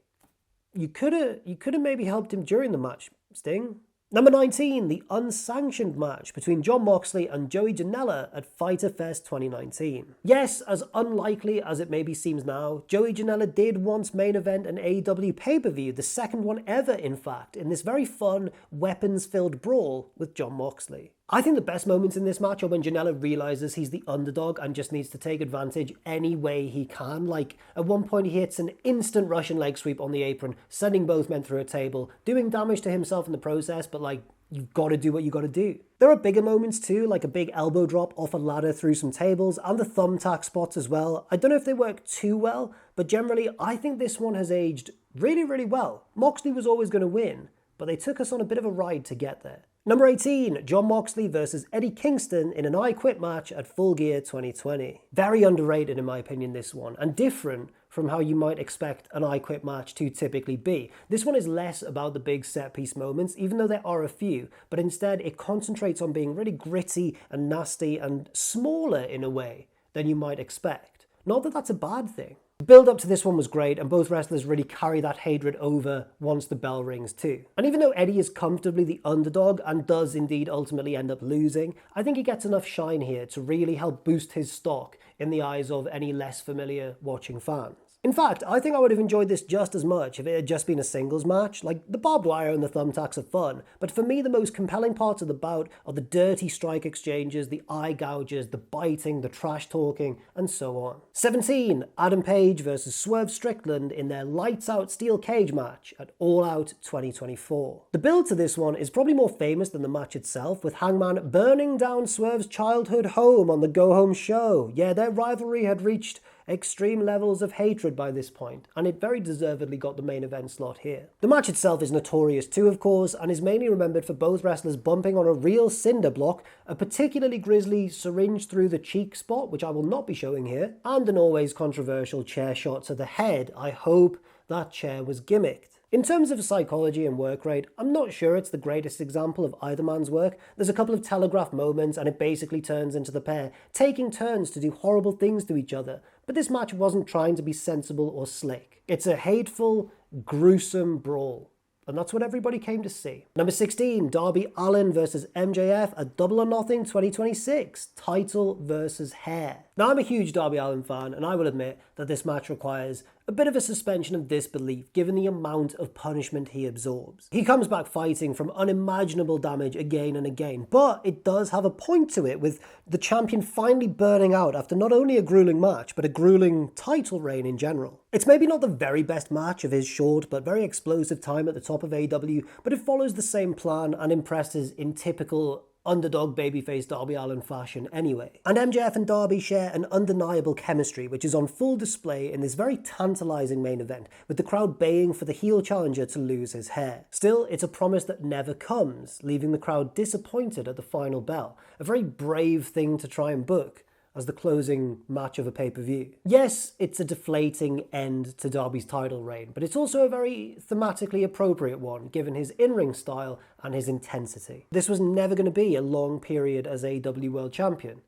You could have maybe helped him during the match, Sting. Number 19, the unsanctioned match between Jon Moxley and Joey Janela at Fyter Fest 2019. Yes, as unlikely as it maybe seems now, Joey Janela did once main event an AEW pay-per-view, the second one ever in fact, in this very fun, weapons-filled brawl with Jon Moxley. I think the best moments in this match are when Janela realizes he's the underdog and just needs to take advantage any way he can. Like, at one point he hits an instant Russian leg sweep on the apron, sending both men through a table, doing damage to himself in the process, but like, you've got to do what you got to do. There are bigger moments too, like a big elbow drop off a ladder through some tables, and the thumbtack spots as well. I don't know if they work too well, but generally I think this one has aged really, really well. Moxley was always going to win, but they took us on a bit of a ride to get there. Number 18, Jon Moxley versus Eddie Kingston in an I Quit match at Full Gear 2020. Very underrated in my opinion, this one, and different from how you might expect an I Quit match to typically be. This one is less about the big set piece moments, even though there are a few, but instead it concentrates on being really gritty and nasty and smaller in a way, than you might expect. Not that that's a bad thing. The build up to this one was great, and both wrestlers really carry that hatred over once the bell rings too. And even though Eddie is comfortably the underdog and does indeed ultimately end up losing, I think he gets enough shine here to really help boost his stock in the eyes of any less familiar watching fans. In fact, I think I would have enjoyed this just as much if it had just been a singles match. Like, the barbed wire and the thumbtacks are fun, but for me the most compelling parts of the bout are the dirty strike exchanges, the eye gouges, the biting, the trash talking, and so on. 17. Adam Page versus Swerve Strickland in their lights out steel cage match at All Out 2024. The build to this one is probably more famous than the match itself, with Hangman burning down Swerve's childhood home on the Go Home show. Yeah, their rivalry had reached extreme levels of hatred by this point, and it very deservedly got the main event slot here. The match itself is notorious too, of course, and is mainly remembered for both wrestlers bumping on a real cinder block, a particularly grisly syringe through the cheek spot, which I will not be showing here, and an always controversial chair shot to the head. I hope that chair was gimmicked. In terms of psychology and work rate, I'm not sure it's the greatest example of either man's work. There's a couple of telegraphed moments and it basically turns into the pair taking turns to do horrible things to each other, but this match wasn't trying to be sensible or slick. It's a hateful, gruesome brawl. And that's what everybody came to see. Number 16, Darby Allin versus MJF at Double or Nothing 2026. Title versus hair. Now, I'm a huge Darby Allin fan, and I will admit that this match requires a bit of a suspension of disbelief given the amount of punishment he absorbs. He comes back fighting from unimaginable damage again and again, but it does have a point to it, with the champion finally burning out after not only a grueling match, but a grueling title reign in general. It's maybe not the very best match of his short but very explosive time at the top of AEW, but it follows the same plan and impresses in typical underdog babyface Darby Allin fashion anyway. And MJF and Darby share an undeniable chemistry, which is on full display in this very tantalizing main event, with the crowd baying for the heel challenger to lose his hair. Still, it's a promise that never comes, leaving the crowd disappointed at the final bell. A very brave thing to try and book as the closing match of a pay-per-view. Yes, it's a deflating end to Darby's title reign, but it's also a very thematically appropriate one, given his in-ring style and his intensity. This was never going to be a long period as AEW World Champion,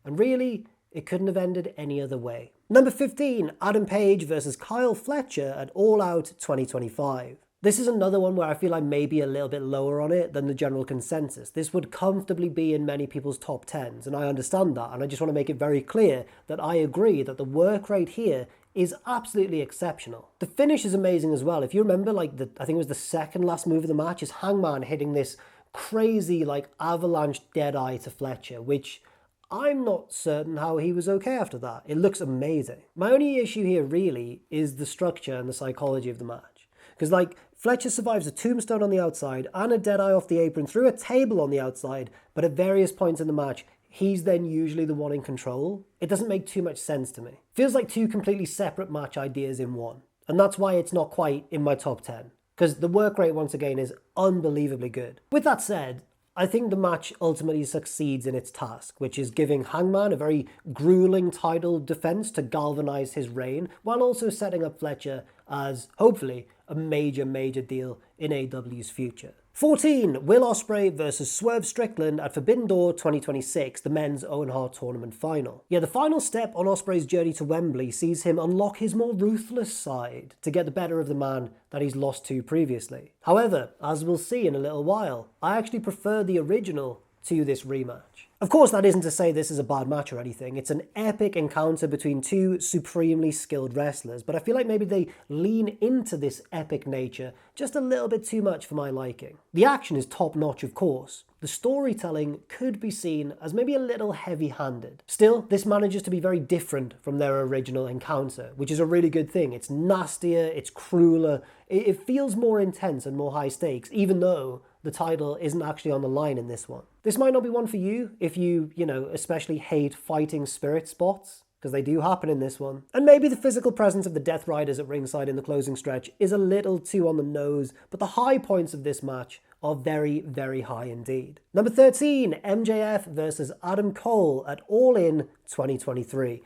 and really, it couldn't have ended any other way. Number 15, Adam Page versus Kyle Fletcher at All Out 2025. This is another one where I feel I may be a little bit lower on it than the general consensus. This would comfortably be in many people's top 10s, and I understand that, and I just want to make it very clear that I agree that the work rate here is absolutely exceptional. The finish is amazing as well. If you remember, I think it was the second last move of the match is Hangman hitting this crazy, avalanche deadeye to Fletcher, which I'm not certain how he was okay after that. It looks amazing. My only issue here really is the structure and the psychology of the match. Because, Fletcher survives a tombstone on the outside and a deadeye off the apron through a table on the outside, but at various points in the match, he's then usually the one in control. It doesn't make too much sense to me. Feels like two completely separate match ideas in one. And that's why it's not quite in my top 10. Because the work rate, once again, is unbelievably good. With that said, I think the match ultimately succeeds in its task, which is giving Hangman a very grueling title defense to galvanize his reign, while also setting up Fletcher as, hopefully, a major deal in AEW's future. 14. Will Ospreay versus Swerve Strickland at Forbidden Door 2026, the men's Owen Hart Tournament final. Yeah, the final step on Ospreay's journey to Wembley sees him unlock his more ruthless side to get the better of the man that he's lost to previously. However, as we'll see in a little while, I actually prefer the original to this rematch. Of course, that isn't to say this is a bad match or anything. It's an epic encounter between two supremely skilled wrestlers, but I feel like maybe they lean into this epic nature just a little bit too much for my liking. The action is top-notch, of course. The storytelling could be seen as maybe a little heavy-handed. Still, this manages to be very different from their original encounter, which is a really good thing. It's nastier, it's crueler, it feels more intense and more high stakes, even though the title isn't actually on the line in this one. This might not be one for you if you especially hate fighting spirit spots, because they do happen in this one. And maybe the physical presence of the Death Riders at ringside in the closing stretch is a little too on the nose, but the high points of this match are very high indeed. Number 13, MJF versus Adam Cole at All In 2023.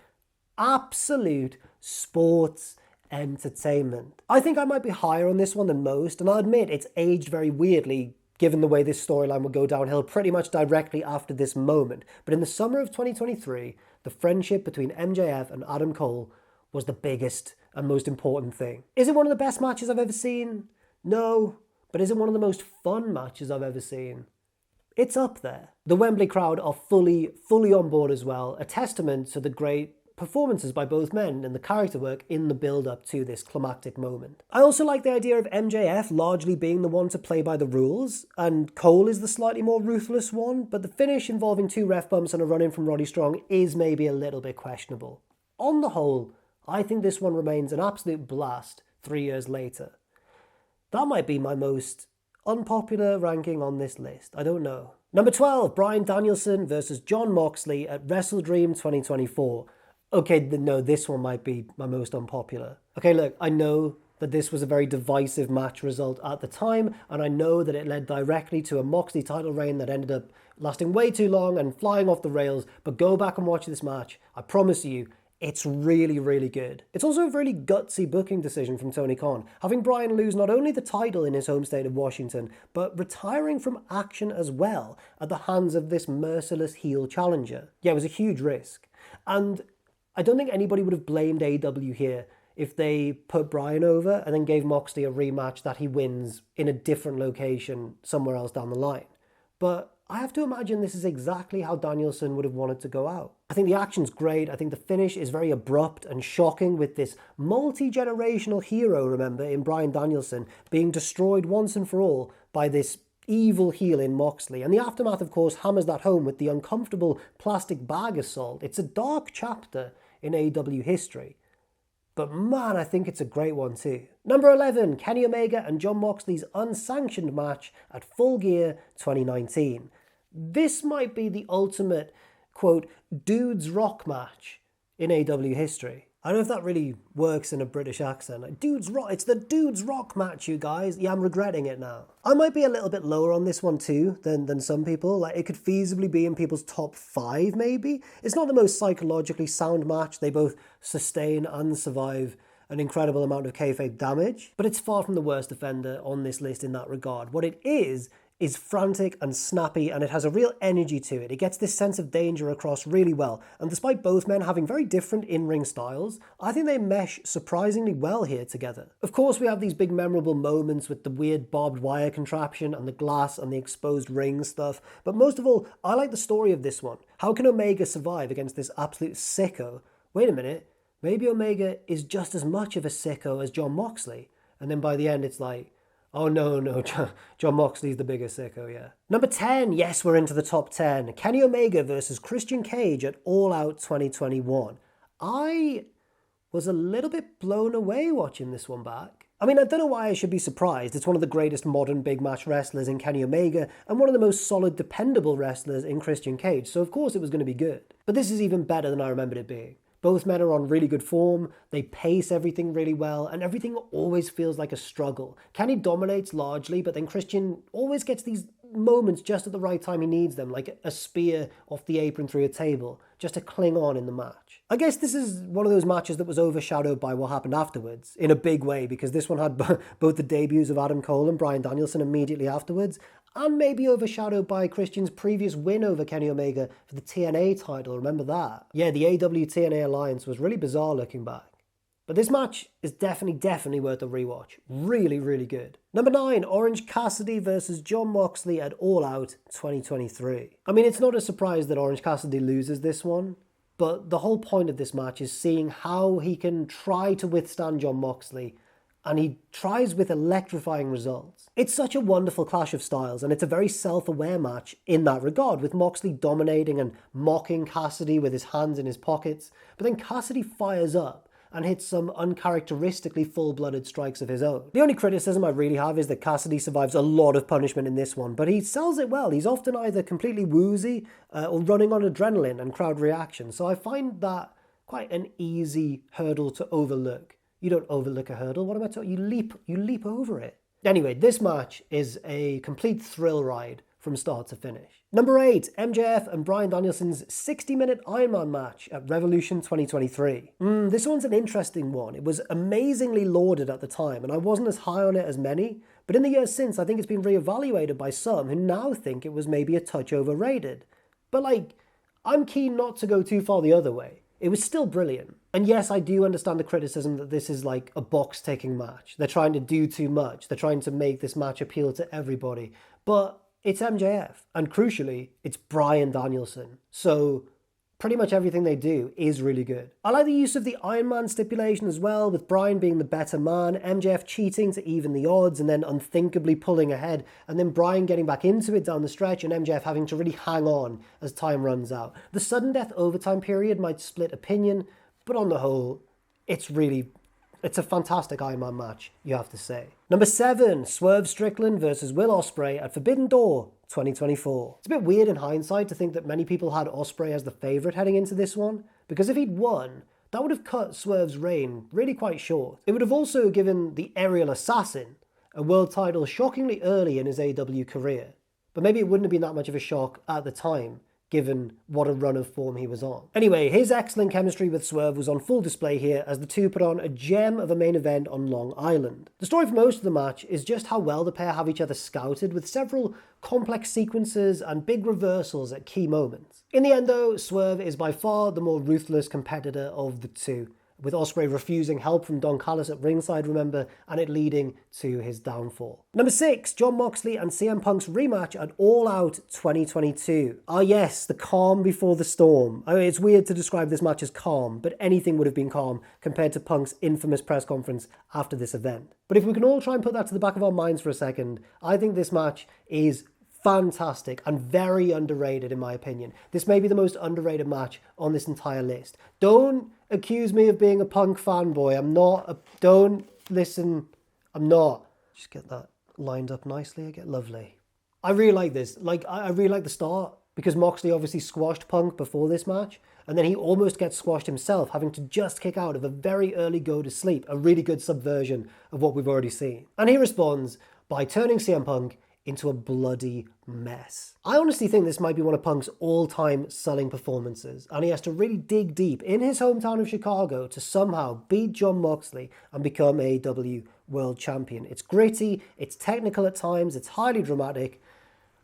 Absolute sports entertainment. I think I might be higher on this one than most, and I'll admit it's aged very weirdly given the way this storyline would go downhill pretty much directly after this moment. But in the summer of 2023, the friendship between MJF and Adam Cole was the biggest and most important thing. Is it one of the best matches I've ever seen? No. But is it one of the most fun matches I've ever seen? It's up there. The Wembley crowd are fully on board as well, a testament to the great performances by both men and the character work in the build-up to this climactic moment. I also like the idea of MJF largely being the one to play by the rules, and Cole is the slightly more ruthless one, but the finish involving 2 ref bumps and a run-in from Roddy Strong is maybe a little bit questionable. On the whole, I think this one remains an absolute blast 3 years later. That might be my most unpopular ranking on this list. I don't know. Number 12, Bryan Danielson versus Jon Moxley at WrestleDream 2024. Okay, no, this one might be my most unpopular. Okay, look, I know that this was a very divisive match result at the time, and I know that it led directly to a Moxley title reign that ended up lasting way too long and flying off the rails, but go back and watch this match. I promise you, it's really, really good. It's also a really gutsy booking decision from Tony Khan, having Bryan lose not only the title in his home state of Washington, but retiring from action as well at the hands of this merciless heel challenger. Yeah, it was a huge risk. And I don't think anybody would have blamed AEW here if they put Bryan over and then gave Moxley a rematch that he wins in a different location somewhere else down the line. But I have to imagine this is exactly how Danielson would have wanted to go out. I think the action's great. I think the finish is very abrupt and shocking with this multi-generational hero, remember, in Bryan Danielson being destroyed once and for all by this evil heel in Moxley. And the aftermath, of course, hammers that home with the uncomfortable plastic bag assault. It's a dark chapter in AEW history. But man, I think it's a great one too. Number 11, Kenny Omega and Jon Moxley's unsanctioned match at Full Gear 2019. This might be the ultimate, quote, dudes rock match in AEW history. I don't know if that really works in a British accent. Like, dudes rock, it's the dudes rock match, you guys. Yeah, I'm regretting it now. I might be a little bit lower on this one too than some people. Like, it could feasibly be in people's top 5 maybe. It's not the most psychologically sound match. They both sustain and survive an incredible amount of kayfabe damage, but it's far from the worst offender on this list in that regard. What it is frantic and snappy, and it has a real energy to it. It gets this sense of danger across really well, and despite both men having very different in-ring styles, I think they mesh surprisingly well here together. Of course, we have these big memorable moments with the weird barbed wire contraption and the glass and the exposed ring stuff, but most of all, I like the story of this one. How can Omega survive against this absolute sicko? Wait a minute, maybe Omega is just as much of a sicko as Jon Moxley, and then by the end it's like, oh no, Jon Moxley's the bigger sicko, yeah. Number 10, yes, we're into the top 10. Kenny Omega versus Christian Cage at All Out 2021. I was a little bit blown away watching this one back. I mean, I don't know why I should be surprised. It's one of the greatest modern big match wrestlers in Kenny Omega and one of the most solid, dependable wrestlers in Christian Cage, so of course it was going to be good. But this is even better than I remembered it being. Both men are on really good form, they pace everything really well, and everything always feels like a struggle. Kenny dominates largely, but then Christian always gets these moments just at the right time he needs them, like a spear off the apron through a table, just to cling on in the match. I guess this is one of those matches that was overshadowed by what happened afterwards, in a big way, because this one had both the debuts of Adam Cole and Bryan Danielson immediately afterwards, and maybe overshadowed by Christian's previous win over Kenny Omega for the TNA title, remember that? Yeah, the AEW TNA alliance was really bizarre looking back. But this match is definitely worth a rewatch. Really, really good. Number 9, Orange Cassidy versus Jon Moxley at All Out 2023. I mean, it's not a surprise that Orange Cassidy loses this one, but the whole point of this match is seeing how he can try to withstand Jon Moxley, and he tries with electrifying results. It's such a wonderful clash of styles, and it's a very self-aware match in that regard, with Moxley dominating and mocking Cassidy with his hands in his pockets, but then Cassidy fires up and hits some uncharacteristically full-blooded strikes of his own. The only criticism I really have is that Cassidy survives a lot of punishment in this one, but he sells it well. He's often either completely woozy or running on adrenaline and crowd reaction, so I find that quite an easy hurdle to overlook. You don't overlook a hurdle. What am I talking? You leap over it. Anyway, this match is a complete thrill ride from from start to finish. Number 8, MJF and Bryan Danielson's 60-minute Ironman match at Revolution 2023. This one's an interesting one. It was amazingly lauded at the time, and I wasn't as high on it as many, but in the years since, I think it's been reevaluated by some who now think it was maybe a touch overrated. But I'm keen not to go too far the other way. It was still brilliant. And yes, I do understand the criticism that this is like a box-ticking match. They're trying to do too much. They're trying to make this match appeal to everybody. But it's MJF. And crucially, it's Bryan Danielson. So pretty much everything they do is really good. I like the use of the Iron Man stipulation as well, with Bryan being the better man, MJF cheating to even the odds and then unthinkably pulling ahead, and then Bryan getting back into it down the stretch and MJF having to really hang on as time runs out. The sudden death overtime period might split opinion, but on the whole, it's a fantastic Iron Man match, you have to say. Number 7, Swerve Strickland versus Will Ospreay at Forbidden Door 2024. It's a bit weird in hindsight to think that many people had Ospreay as the favourite heading into this one, because if he'd won, that would have cut Swerve's reign really quite short. It would have also given the Aerial Assassin a world title shockingly early in his AEW career, but maybe it wouldn't have been that much of a shock at the time, given what a run of form he was on. Anyway, his excellent chemistry with Swerve was on full display here as the two put on a gem of a main event on Long Island. The story for most of the match is just how well the pair have each other scouted, with several complex sequences and big reversals at key moments. In the end though, Swerve is by far the more ruthless competitor of the two, with Ospreay refusing help from Don Callis at ringside, remember, and it leading to his downfall. Number 6, Jon Moxley and CM Punk's rematch at All Out 2022. Ah yes, the calm before the storm. I mean, it's weird to describe this match as calm, but anything would have been calm compared to Punk's infamous press conference after this event. But if we can all try and put that to the back of our minds for a second, I think this match is fantastic and very underrated in my opinion. This may be the most underrated match on this entire list. Don't accuse me of being a Punk fanboy. I'm not. Don't listen. I'm not. Just get that lined up nicely. I get lovely. I really like this. I really like the start because Moxley obviously squashed Punk before this match, and then he almost gets squashed himself, having to just kick out of a very early go to sleep. A really good subversion of what we've already seen. And he responds by turning CM Punk into a bloody mess. I honestly think this might be one of Punk's all-time selling performances, and he has to really dig deep in his hometown of Chicago to somehow beat Jon Moxley and become AEW World Champion. It's gritty, it's technical at times, it's highly dramatic,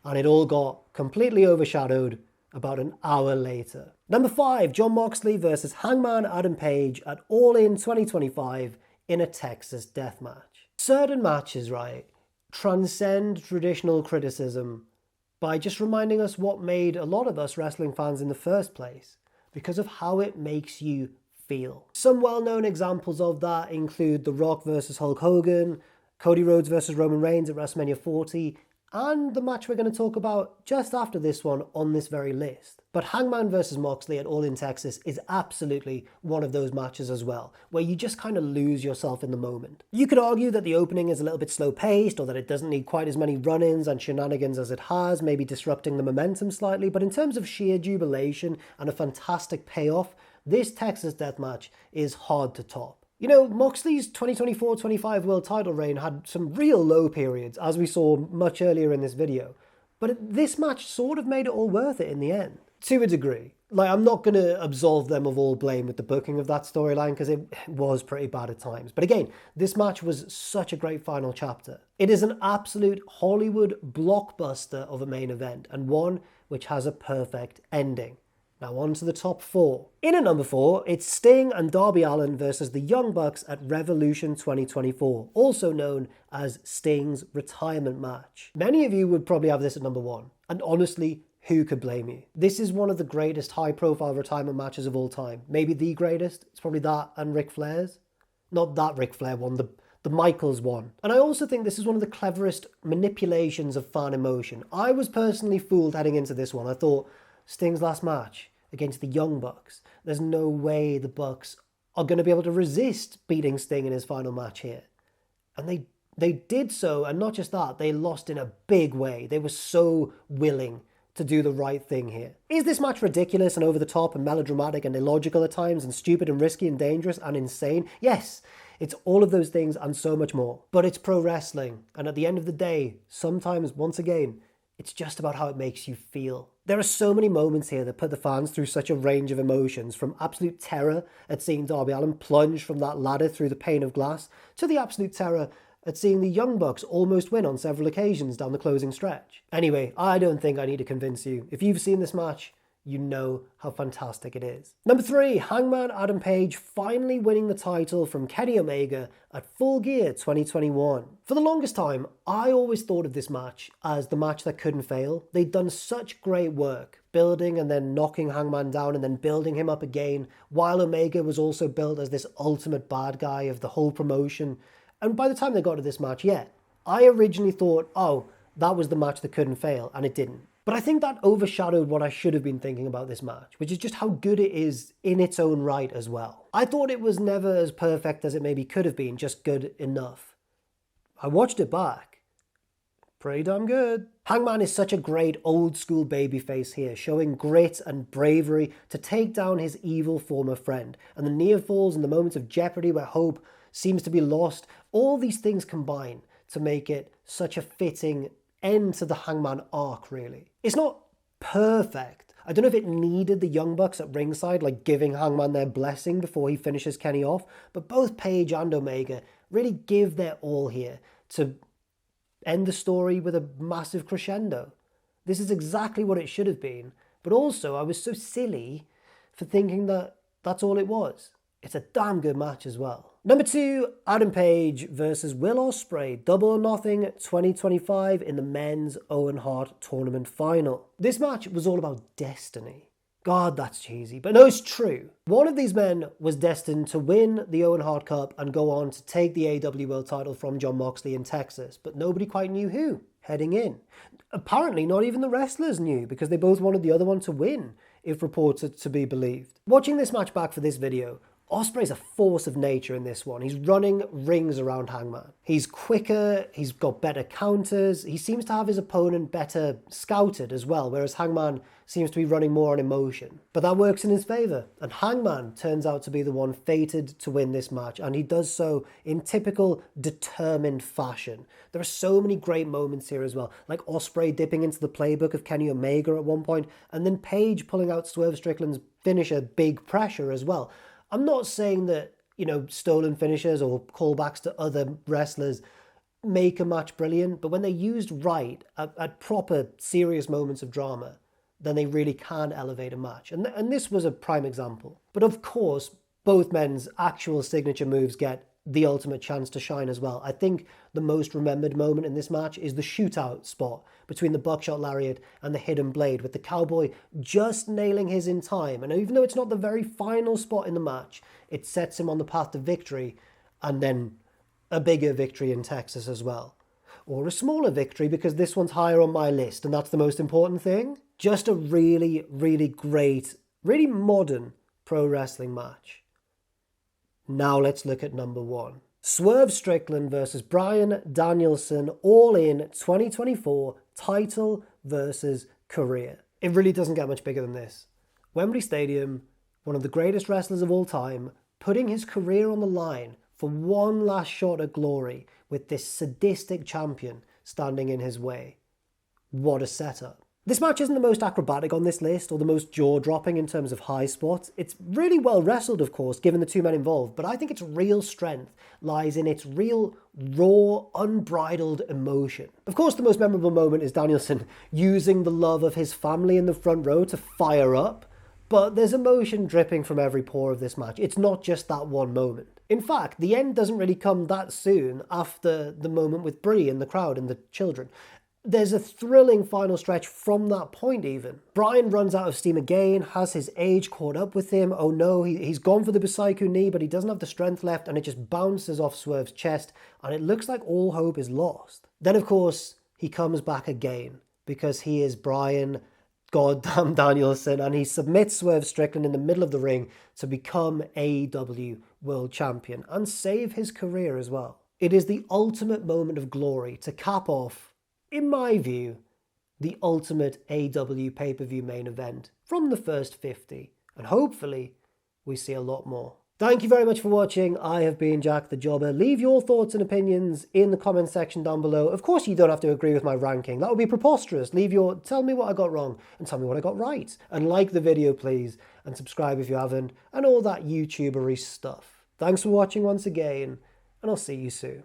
and it all got completely overshadowed about an hour later. Number 5, Jon Moxley versus Hangman Adam Page at All In 2025 in a Texas death match. Certain matches, right, transcend traditional criticism by just reminding us what made a lot of us wrestling fans in the first place, because of how it makes you feel. Some well-known examples of that include The Rock versus Hulk Hogan, Cody Rhodes versus Roman Reigns at WrestleMania 40, and the match we're going to talk about just after this one on this very list. But Hangman versus Moxley at All In Texas is absolutely one of those matches as well, where you just kind of lose yourself in the moment. You could argue that the opening is a little bit slow-paced, or that it doesn't need quite as many run-ins and shenanigans as it has, maybe disrupting the momentum slightly, but in terms of sheer jubilation and a fantastic payoff, this Texas death match is hard to top. You know, Moxley's 2024-25 world title reign had some real low periods, as we saw much earlier in this video. But this match sort of made it all worth it in the end. To a degree. I'm not going to absolve them of all blame with the booking of that storyline, because it was pretty bad at times. But again, this match was such a great final chapter. It is an absolute Hollywood blockbuster of a main event, and one which has a perfect ending. Now on to the top 4. In at number 4, it's Sting and Darby Allin versus the Young Bucks at Revolution 2024, also known as Sting's retirement match. Many of you would probably have this at number 1, and honestly, who could blame you? This is one of the greatest high-profile retirement matches of all time. Maybe the greatest. It's probably that and Ric Flair's. Not that Ric Flair one, the Michaels one. And I also think this is one of the cleverest manipulations of fan emotion. I was personally fooled heading into this one. I thought, Sting's last match against the Young Bucks. There's no way the Bucks are going to be able to resist beating Sting in his final match here. And they did so, and not just that, they lost in a big way. They were so willing to do the right thing here. Is this match ridiculous and over the top and melodramatic and illogical at times and stupid and risky and dangerous and insane? Yes, it's all of those things and so much more. But it's pro wrestling, and at the end of the day, sometimes, once again, It's just about how it makes you feel. There are so many moments here that put the fans through such a range of emotions, from absolute terror at seeing Darby Allin plunge from that ladder through the pane of glass, to the absolute terror at seeing the Young Bucks almost win on several occasions down the closing stretch. Anyway, I don't think I need to convince you. If you've seen this match, you know how fantastic it is. Number 3, Hangman Adam Page finally winning the title from Kenny Omega at Full Gear 2021. For the longest time, I always thought of this match as the match that couldn't fail. They'd done such great work, building and then knocking Hangman down and then building him up again, while Omega was also built as this ultimate bad guy of the whole promotion. And by the time they got to this match, I originally thought, oh, that was the match that couldn't fail, and it didn't. But I think that overshadowed what I should have been thinking about this match, which is just how good it is in its own right as well. I thought it was never as perfect as it maybe could have been, just good enough. I watched it back. Pretty damn good. Hangman is such a great old school babyface here, showing grit and bravery to take down his evil former friend. And the near falls and the moments of jeopardy where hope seems to be lost, all these things combine to make it such a fitting end to the Hangman arc, really. It's not perfect. I don't know if it needed the Young Bucks at ringside, like giving Hangman their blessing before he finishes Kenny off, but both Page and Omega really give their all here to end the story with a massive crescendo. This is exactly what it should have been, but also I was so silly for thinking that that's all it was. It's a damn good match as well. Number 2, Adam Page versus Will Ospreay, Double or Nothing 2025 in the men's Owen Hart tournament final. This match was all about destiny. God, that's cheesy, but no, it's true. One of these men was destined to win the Owen Hart Cup and go on to take the AEW World title from Jon Moxley in Texas, but nobody quite knew who heading in. Apparently, not even the wrestlers knew, because they both wanted the other one to win, if reports are to be believed. Watching this match back for this video, Ospreay's a force of nature in this one. He's running rings around Hangman. He's quicker, he's got better counters, he seems to have his opponent better scouted as well, whereas Hangman seems to be running more on emotion. But that works in his favour, and Hangman turns out to be the one fated to win this match, and he does so in typical determined fashion. There are so many great moments here as well, like Ospreay dipping into the playbook of Kenny Omega at one point, and then Page pulling out Swerve Strickland's finisher, Big Pressure, as well. I'm not saying that, stolen finishers or callbacks to other wrestlers make a match brilliant, but when they're used right at proper serious moments of drama, then they really can elevate a match. And this was a prime example. But of course, both men's actual signature moves get the ultimate chance to shine as well. I think the most remembered moment in this match is the shootout spot between the buckshot lariat and the hidden blade, with the cowboy just nailing his in time. And even though it's not the very final spot in the match, it sets him on the path to victory, and then a bigger victory in Texas as well. Or a smaller victory, because this one's higher on my list, and that's the most important thing. Just a really, really great, really modern pro wrestling match. Now let's look at number 1. Swerve Strickland versus Bryan Danielson, All In 2024, title versus career. It really doesn't get much bigger than this. Wembley Stadium, one of the greatest wrestlers of all time, putting his career on the line for one last shot at glory with this sadistic champion standing in his way. What a setup. This match isn't the most acrobatic on this list or the most jaw-dropping in terms of high spots. It's really well wrestled, of course, given the two men involved, but I think its real strength lies in its real, raw, unbridled emotion. Of course, the most memorable moment is Danielson using the love of his family in the front row to fire up, but there's emotion dripping from every pore of this match. It's not just that one moment. In fact, the end doesn't really come that soon after the moment with Brie in the crowd and the children. There's a thrilling final stretch from that point even. Bryan runs out of steam again, has his age caught up with him. Oh no, he's gone for the Psycho knee, but he doesn't have the strength left, and it just bounces off Swerve's chest, and it looks like all hope is lost. Then, of course, he comes back again, because he is Bryan goddamn Danielson, and he submits Swerve Strickland in the middle of the ring to become AEW World Champion, and save his career as well. It is the ultimate moment of glory to cap off, in my view, the ultimate AEW pay-per-view main event from the first 50. And hopefully, we see a lot more. Thank you very much for watching. I have been Jack the Jobber. Leave your thoughts and opinions in the comment section down below. Of course, you don't have to agree with my ranking. That would be preposterous. Tell me what I got wrong and tell me what I got right. And like the video, please. And subscribe if you haven't. And all that YouTubery stuff. Thanks for watching once again. And I'll see you soon.